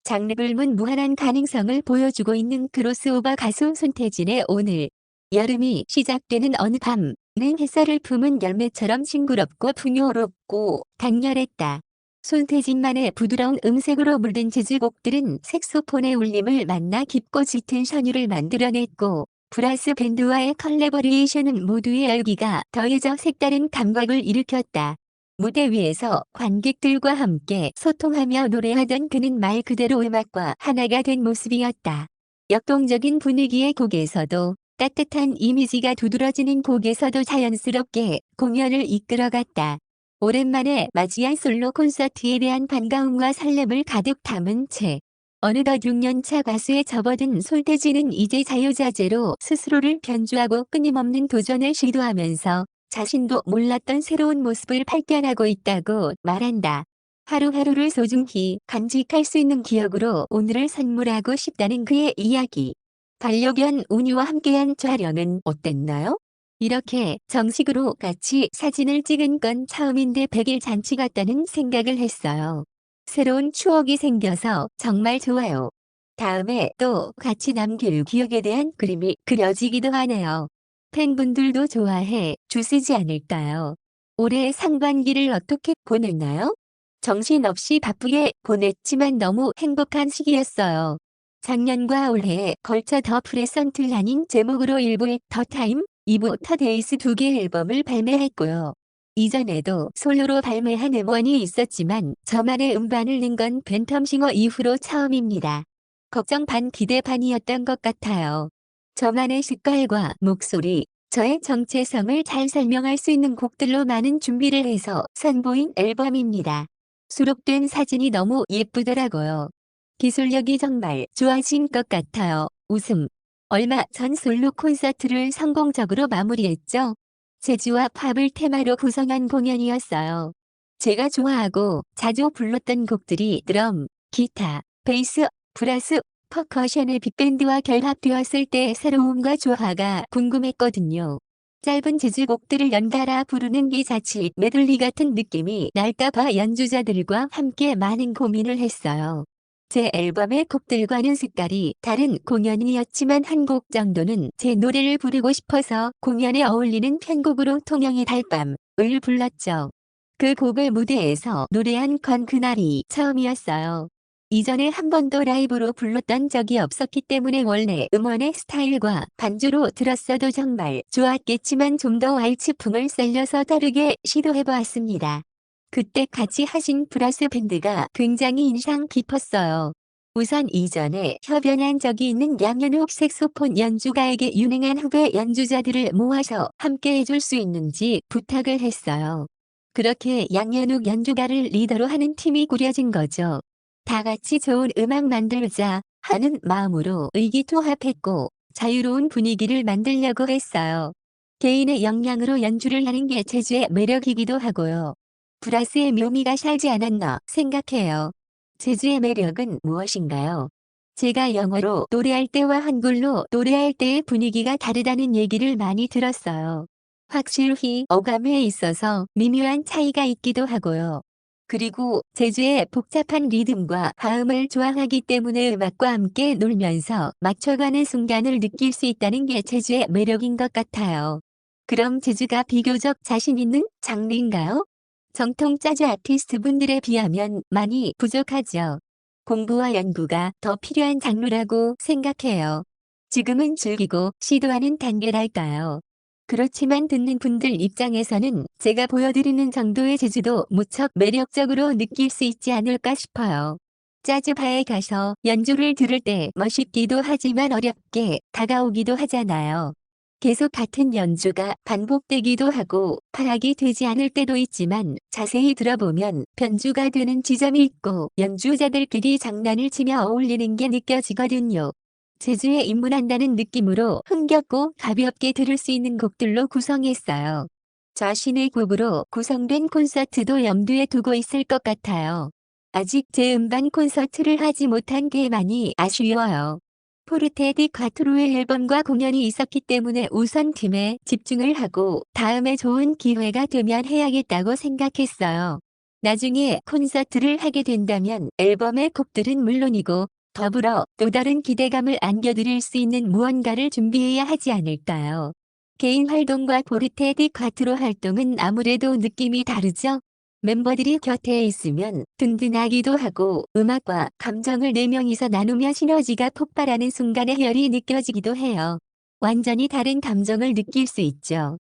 장르불문 무한한 가능성을 보여주고 있는 크로스오버 가수 손태진의 오늘 여름이 시작되는 어느 밤은 햇살을 품은 열매처럼 싱그럽고 풍요롭고 강렬했다. 손태진만의 부드러운 음색으로 물든 재즈곡들은 색소폰의 울림을 만나 깊고 짙은 선율을 만들어냈고 브라스 밴드와의 컬래버레이션은 모두의 열기가 더해져 색다른 감각을 일으켰다. 무대 위에서 관객들과 함께 소통하며 노래하던 그는 말 그대로 음악과 하나가 된 모습이었다. 역동적인 분위기의 곡에서도 따뜻한 이미지가 두드러지는 곡에서도 자연스럽게 공연을 이끌어갔다. 오랜만에 맞이한 솔로 콘서트에 대한 반가움과 설렘을 가득 담은 채 어느덧 6년차 가수에 접어든 손태진은 이제 자유자재로 스스로를 변주하고 끊임없는 도전을 시도하면서 자신도 몰랐던 새로운 모습을 발견하고 있다고 말한다. 하루하루를 소중히 간직할 수 있는 기억으로 오늘을 선물하고 싶다는 그의 이야기. 반려견 우니와 함께한 촬영은 어땠나요? 이렇게 정식으로 같이 사진을 찍은 건 처음인데 100일 잔치 같다는 생각을 했어요. 새로운 추억이 생겨서 정말 좋아요. 다음에 또 같이 남길 기억에 대한 그림이 그려지기도 하네요. 팬분들도 좋아해 주시지 않을까요? 올해 상반기를 어떻게 보냈나요? 정신없이 바쁘게 보냈지만 너무 행복한 시기였어요. 작년과 올해에 걸쳐 더 프레선틀라는 제목으로 1부의 더 타임, 2부 더 데이스 2개 앨범을 발매했고요. 이전에도 솔로로 발매한 음원이 있었지만 저만의 음반을 낸 건 팬텀싱어 이후로 처음입니다. 걱정 반 기대 반이었던 것 같아요. 저만의 색깔과 목소리, 저의 정체성을 잘 설명할 수 있는 곡들로 많은 준비를 해서 선보인 앨범입니다. 수록된 사진이 너무 예쁘더라고요. 기술력이 정말 좋아진 것 같아요. 웃음. 얼마 전 솔로 콘서트를 성공적으로 마무리했죠. 재즈와 팝을 테마로 구성한 공연이었어요. 제가 좋아하고 자주 불렀던 곡들이 드럼, 기타, 베이스, 브라스, 퍼커션의 빅밴드와 결합되었을 때의 새로움과 조화가 궁금했거든요. 짧은 재즈곡들을 연달아 부르는 게 자칫 메들리 같은 느낌이 날까봐 연주자들과 함께 많은 고민을 했어요. 제 앨범의 곡들과는 색깔이 다른 공연이었지만 한 곡 정도는 제 노래를 부르고 싶어서 공연에 어울리는 편곡으로 통영의 달밤을 불렀죠. 그 곡을 무대에서 노래한 건 그날이 처음이었어요. 이전에 한 번도 라이브로 불렀던 적이 없었기 때문에 원래 음원의 스타일과 반주로 들었어도 정말 좋았겠지만 좀 더 왈츠풍을 살려서 다르게 시도해보았습니다. 그때 같이 하신 브라스 밴드가 굉장히 인상 깊었어요. 우선 이전에 협연한 적이 있는 양현욱 색소폰 연주가에게 유능한 후배 연주자들을 모아서 함께 해줄 수 있는지 부탁을 했어요. 그렇게 양현욱 연주가를 리더로 하는 팀이 꾸려진 거죠. 다 같이 좋은 음악 만들자 하는 마음으로 의기투합했고 자유로운 분위기를 만들려고 했어요. 개인의 역량으로 연주를 하는 게 재즈의 매력이기도 하고요. 브라스의 묘미가 살지 않았나 생각해요. 재즈의 매력은 무엇인가요? 제가 영어로 노래할 때와 한글로 노래할 때의 분위기가 다르다는 얘기를 많이 들었어요. 확실히 어감에 있어서 미묘한 차이가 있기도 하고요. 그리고 재즈의 복잡한 리듬과 화음을 좋아하기 때문에 음악과 함께 놀면서 맞춰가는 순간을 느낄 수 있다는 게 재즈의 매력인 것 같아요. 그럼 재즈가 비교적 자신 있는 장르인가요? 정통 재즈 아티스트 분들에 비하면 많이 부족하죠. 공부와 연구가 더 필요한 장르라고 생각해요. 지금은 즐기고 시도하는 단계랄까요. 그렇지만 듣는 분들 입장에서는 제가 보여드리는 정도의 재즈도 무척 매력적으로 느낄 수 있지 않을까 싶어요. 재즈바에 가서 연주를 들을 때 멋있기도 하지만 어렵게 다가오기도 하잖아요. 계속 같은 연주가 반복되기도 하고 파악이 되지 않을 때도 있지만 자세히 들어보면 변주가 되는 지점이 있고 연주자들끼리 장난을 치며 어울리는 게 느껴지거든요. 재즈에 입문한다는 느낌으로 흥겹고 가볍게 들을 수 있는 곡들로 구성했어요. 자신의 곡으로 구성된 콘서트도 염두에 두고 있을 것 같아요. 아직 제 음반 콘서트를 하지 못한 게 많이 아쉬워요. 포르테 디 과트로의 앨범과 공연이 있었기 때문에 우선 팀에 집중을 하고 다음에 좋은 기회가 되면 해야겠다고 생각했어요. 나중에 콘서트를 하게 된다면 앨범의 곡들은 물론이고 더불어 또 다른 기대감을 안겨드릴 수 있는 무언가를 준비해야 하지 않을까요? 개인 활동과 포르테디 콰트로 활동은 아무래도 느낌이 다르죠? 멤버들이 곁에 있으면 든든하기도 하고 음악과 감정을 네 명이서 나누며 시너지가 폭발하는 순간의 혈이 느껴지기도 해요. 완전히 다른 감정을 느낄 수 있죠.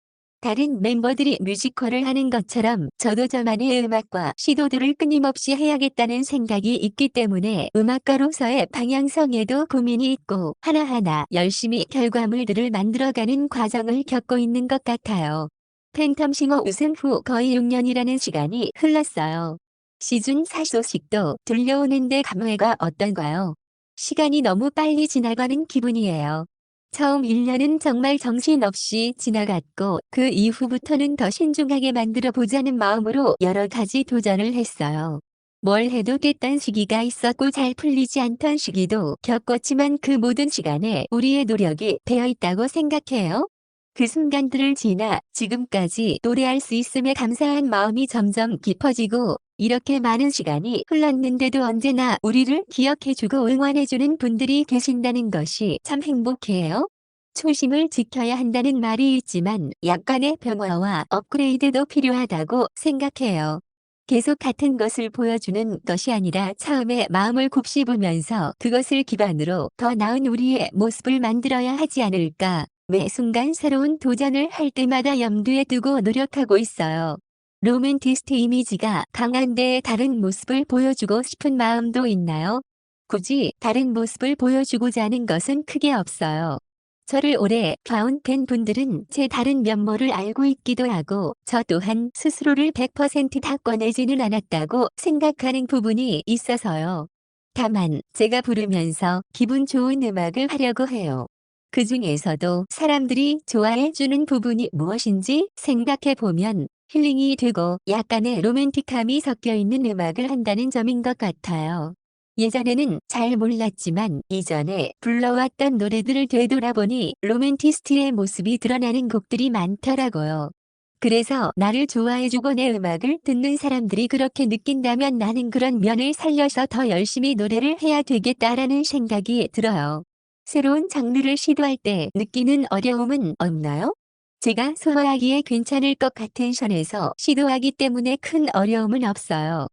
다른 멤버들이 뮤지컬을 하는 것처럼 저도 저만의 음악과 시도들을 끊임없이 해야겠다는 생각이 있기 때문에 음악가로서의 방향성에도 고민이 있고 하나하나 열심히 결과물들을 만들어가는 과정을 겪고 있는 것 같아요. 팬텀싱어 우승 후 거의 6년이라는 시간이 흘렀어요. 시즌 4 소식도 들려오는데 감회가 어떤가요? 시간이 너무 빨리 지나가는 기분이에요. 처음 1년은 정말 정신없이 지나갔고 그 이후부터는 더 신중하게 만들어 보자는 마음으로 여러 가지 도전을 했어요. 뭘 해도 됐던 시기가 있었고 잘 풀리지 않던 시기도 겪었지만 그 모든 시간에 우리의 노력이 배어 있다고 생각해요. 그 순간들을 지나 지금까지 노래할 수 있음에 감사한 마음이 점점 깊어지고 이렇게 많은 시간이 흘렀는데도 언제나 우리를 기억해주고 응원해주는 분들이 계신다는 것이 참 행복해요. 초심을 지켜야 한다는 말이 있지만 약간의 변화와 업그레이드도 필요하다고 생각해요. 계속 같은 것을 보여주는 것이 아니라 처음에 마음을 곱씹으면서 그것을 기반으로 더 나은 우리의 모습을 만들어야 하지 않을까. 매 순간 새로운 도전을 할 때마다 염두에 두고 노력하고 있어요. 로맨티스트 이미지가 강한데 다른 모습을 보여주고 싶은 마음도 있나요? 굳이 다른 모습을 보여주고자 하는 것은 크게 없어요. 저를 오래 봐온 팬분들은 제 다른 면모를 알고 있기도 하고 저 또한 스스로를 100%다 꺼내지는 않았다고 생각하는 부분이 있어서요. 다만 제가 부르면서 기분 좋은 음악을 하려고 해요. 그 중에서도 사람들이 좋아해주는 부분이 무엇인지 생각해보면 힐링이 되고 약간의 로맨틱함이 섞여 있는 음악을 한다는 점인 것 같아요. 예전에는 잘 몰랐지만 이전에 불러왔던 노래들을 되돌아보니 로맨티스트의 모습이 드러나는 곡들이 많더라고요. 그래서 나를 좋아해주고 내 음악을 듣는 사람들이 그렇게 느낀다면 나는 그런 면을 살려서 더 열심히 노래를 해야 되겠다라는 생각이 들어요. 새로운 장르를 시도할 때 느끼는 어려움은 없나요? 제가 소화하기에 괜찮을 것 같은 선에서 시도하기 때문에 큰 어려움은 없어요.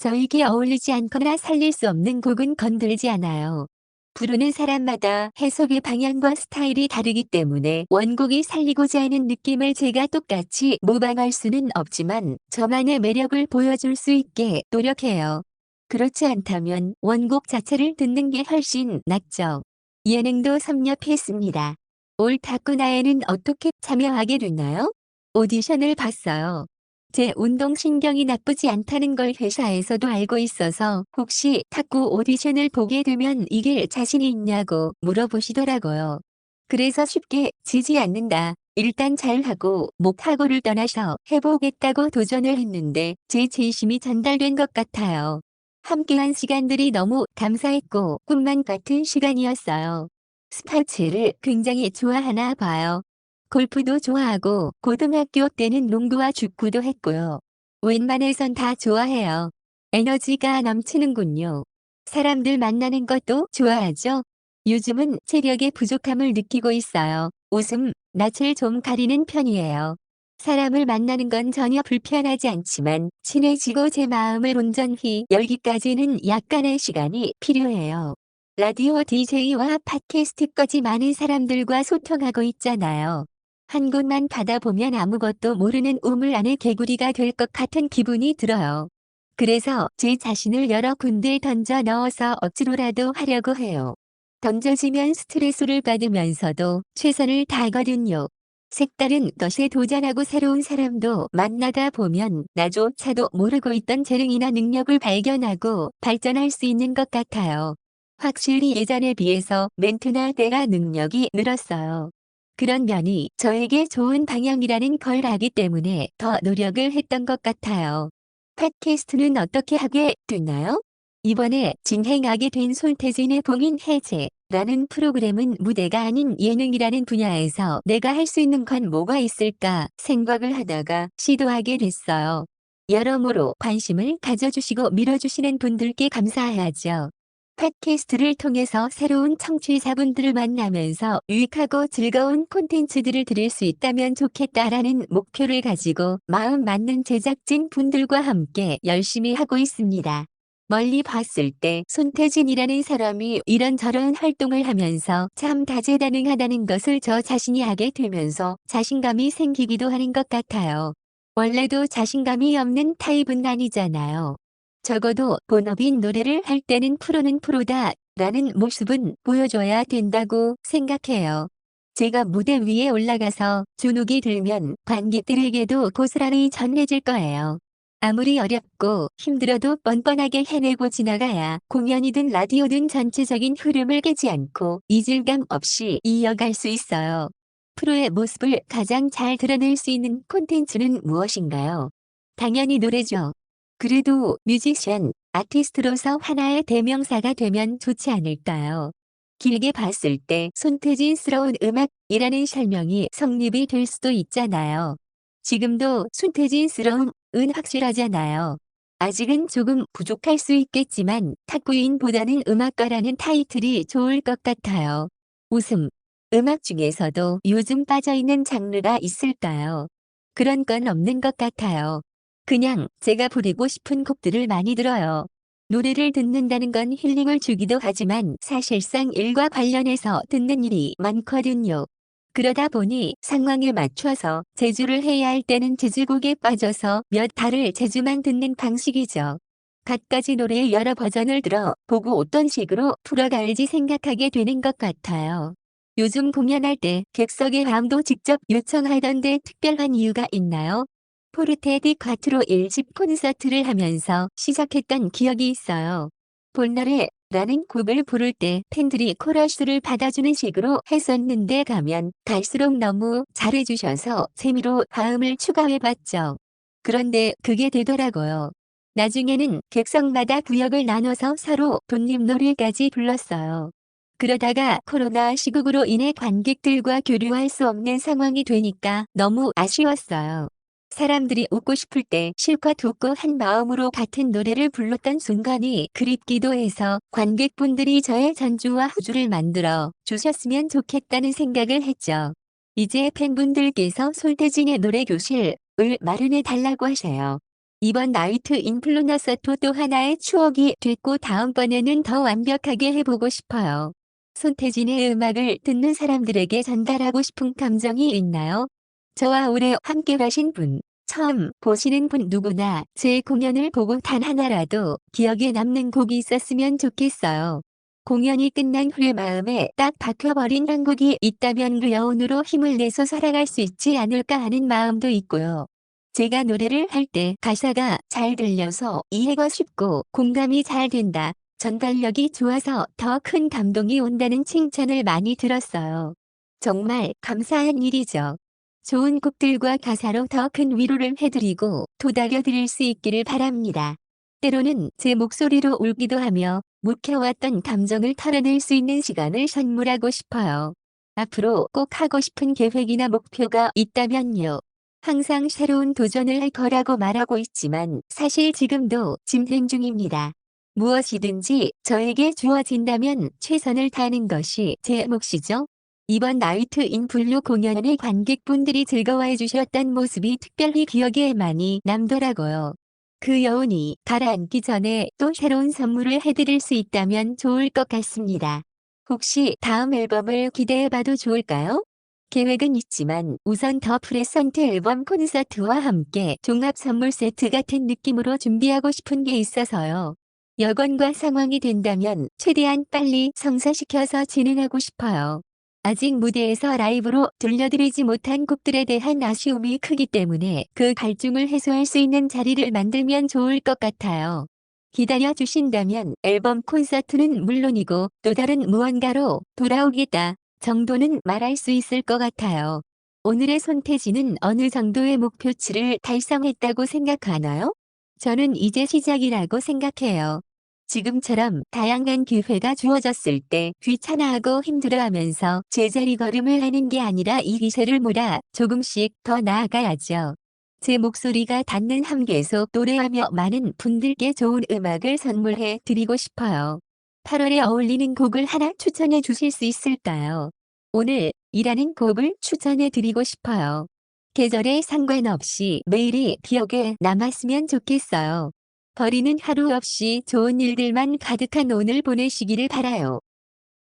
저에게 어울리지 않거나 살릴 수 없는 곡은 건들지 않아요. 부르는 사람마다 해석의 방향과 스타일이 다르기 때문에 원곡이 살리고자 하는 느낌을 제가 똑같이 모방할 수는 없지만 저만의 매력을 보여줄 수 있게 노력해요. 그렇지 않다면 원곡 자체를 듣는 게 훨씬 낫죠. 예능도 섭렵했습니다. 올 탁구나에는 어떻게 참여하게 됐나요? 오디션을 봤어요. 제 운동신경이 나쁘지 않다는 걸 회사에서도 알고 있어서 혹시 탁구 오디션을 보게 되면 이길 자신이 있냐고 물어보시더라고요. 그래서 쉽게 지지 않는다. 일단 잘하고 못하고를 떠나서 해보겠다고 도전을 했는데 제 진심이 전달된 것 같아요. 함께한 시간들이 너무 감사했고 꿈만 같은 시간이었어요. 스포츠를 굉장히 좋아하나 봐요. 골프도 좋아하고 고등학교 때는 농구와 축구도 했고요. 웬만해선 다 좋아해요. 에너지가 넘치는군요. 사람들 만나는 것도 좋아하죠? 요즘은 체력의 부족함을 느끼고 있어요. 웃음, 낯을 좀 가리는 편이에요. 사람을 만나는 건 전혀 불편하지 않지만 친해지고 제 마음을 온전히 열기까지는 약간의 시간이 필요해요. 라디오 DJ와 팟캐스트까지 많은 사람들과 소통하고 있잖아요. 한 곳만 가다 보면 아무것도 모르는 우물 안의 개구리가 될 것 같은 기분이 들어요. 그래서 제 자신을 여러 군데에 던져 넣어서 억지로라도 하려고 해요. 던져지면 스트레스를 받으면서도 최선을 다하거든요. 색다른 것에 도전하고 새로운 사람도 만나다 보면 나조차도 모르고 있던 재능이나 능력을 발견하고 발전할 수 있는 것 같아요. 확실히 예전에 비해서 멘트나 대화 능력이 늘었어요. 그런 면이 저에게 좋은 방향이라는 걸 알기 때문에 더 노력을 했던 것 같아요. 팟캐스트는 어떻게 하게 됐나요? 이번에 진행하게 된 손태진의 봉인 해제라는 프로그램은 무대가 아닌 예능이라는 분야에서 내가 할 수 있는 건 뭐가 있을까 생각을 하다가 시도하게 됐어요. 여러모로 관심을 가져주시고 밀어주시는 분들께 감사해야죠. 팟캐스트를 통해서 새로운 청취자분들을 만나면서 유익하고 즐거운 콘텐츠들을 드릴 수 있다면 좋겠다라는 목표를 가지고 마음 맞는 제작진 분들과 함께 열심히 하고 있습니다. 멀리 봤을 때 손태진이라는 사람이 이런저런 활동을 하면서 참 다재다능하다는 것을 저 자신이 하게 되면서 자신감이 생기기도 하는 것 같아요. 원래도 자신감이 없는 타입은 아니잖아요. 적어도 본업인 노래를 할 때는 프로는 프로다 라는 모습은 보여줘야 된다고 생각해요. 제가 무대 위에 올라가서 주눅이 들면 관객들에게도 고스란히 전해질 거예요. 아무리 어렵고 힘들어도 뻔뻔하게 해내고 지나가야 공연이든 라디오든 전체적인 흐름을 깨지 않고 이질감 없이 이어갈 수 있어요. 프로의 모습을 가장 잘 드러낼 수 있는 콘텐츠는 무엇인가요? 당연히 노래죠. 그래도 뮤지션, 아티스트로서 하나의 대명사가 되면 좋지 않을까요? 길게 봤을 때 손태진스러운 음악이라는 설명이 성립이 될 수도 있잖아요. 지금도 손태진스러운 은 확실하잖아요. 아직은 조금 부족할 수 있겠지만 탁구인보다는 음악가라는 타이틀이 좋을 것 같아요. 웃음. 음악 중에서도 요즘 빠져있는 장르가 있을까요? 그런 건 없는 것 같아요. 그냥 제가 부르고 싶은 곡들을 많이 들어요. 노래를 듣는다는 건 힐링을 주기도 하지만 사실상 일과 관련해서 듣는 일이 많거든요. 그러다 보니 상황에 맞춰서 제주를 해야 할 때는 제주곡에 빠져서 몇 달을 제주만 듣는 방식이죠. 갖가지 노래의 여러 버전을 들어 보고 어떤 식으로 풀어갈지 생각하게 되는 것 같아요. 요즘 공연할 때 객석의 마음도 직접 요청하던데 특별한 이유가 있나요? 포르테디 콰트로 1집 콘서트를 하면서 시작했던 기억이 있어요. 볼날에 라는 곡을 부를 때 팬들이 코러스를 받아주는 식으로 했었는데 가면 갈수록 너무 잘해주셔서 재미로 화음을 추가해봤죠. 그런데 그게 되더라고요. 나중에는 객석마다 구역을 나눠서 서로 독립노래까지 불렀어요. 그러다가 코로나 시국으로 인해 관객들과 교류할 수 없는 상황이 되니까 너무 아쉬웠어요. 사람들이 웃고 싶을 때 실컷 웃고 한 마음으로 같은 노래를 불렀던 순간이 그립기도 해서 관객분들이 저의 전주와 후주를 만들어 주셨으면 좋겠다는 생각을 했죠. 이제 팬분들께서 손태진의 노래 교실을 마련해 달라고 하세요. 이번 나이트 인플루너서 또 하나의 추억이 됐고 다음번에는 더 완벽하게 해보고 싶어요. 손태진의 음악을 듣는 사람들에게 전달하고 싶은 감정이 있나요? 저와 오래 함께 하신 분, 처음 보시는 분 누구나 제 공연을 보고 단 하나라도 기억에 남는 곡이 있었으면 좋겠어요. 공연이 끝난 후에 마음에 딱 박혀버린 한 곡이 있다면 그 여운으로 힘을 내서 살아갈 수 있지 않을까 하는 마음도 있고요. 제가 노래를 할 때 가사가 잘 들려서 이해가 쉽고 공감이 잘 된다. 전달력이 좋아서 더 큰 감동이 온다는 칭찬을 많이 들었어요. 정말 감사한 일이죠. 좋은 곡들과 가사로 더 큰 위로를 해드리고 도닥여드릴 수 있기를 바랍니다. 때로는 제 목소리로 울기도 하며 묵혀왔던 감정을 털어낼 수 있는 시간을 선물하고 싶어요. 앞으로 꼭 하고 싶은 계획이나 목표가 있다면요. 항상 새로운 도전을 할 거라고 말하고 있지만 사실 지금도 진행 중입니다. 무엇이든지 저에게 주어진다면 최선을 다하는 것이 제 몫이죠. 이번 나이트 인 블루 공연의 관객분들이 즐거워해 주셨던 모습이 특별히 기억에 많이 남더라고요. 그 여운이 가라앉기 전에 또 새로운 선물을 해드릴 수 있다면 좋을 것 같습니다. 혹시 다음 앨범을 기대해봐도 좋을까요? 계획은 있지만 우선 더 프레선트 앨범 콘서트와 함께 종합 선물 세트 같은 느낌으로 준비하고 싶은 게 있어서요. 여건과 상황이 된다면 최대한 빨리 성사시켜서 진행하고 싶어요. 아직 무대에서 라이브로 들려드리지 못한 곡들에 대한 아쉬움이 크기 때문에 그 갈증을 해소할 수 있는 자리를 만들면 좋을 것 같아요. 기다려 주신다면 앨범 콘서트는 물론이고 또 다른 무언가로 돌아오겠다 정도는 말할 수 있을 것 같아요. 오늘의 손태진은 어느 정도의 목표치를 달성했다고 생각하나요? 저는 이제 시작이라고 생각해요. 지금처럼 다양한 기회가 주어졌을 때 귀찮아하고 힘들어하면서 제자리 걸음을 하는 게 아니라 이 기세를 몰아 조금씩 더 나아가야죠. 제 목소리가 닿는 함계속 노래하며 많은 분들께 좋은 음악을 선물해 드리고 싶어요. 8월에 어울리는 곡을 하나 추천해 주실 수 있을까요? 오늘 이라는 곡을 추천해 드리고 싶어요. 계절에 상관없이 매일이 기억에 남았으면 좋겠어요. 버리는 하루 없이 좋은 일들만 가득한 오늘 보내시기를 바라요.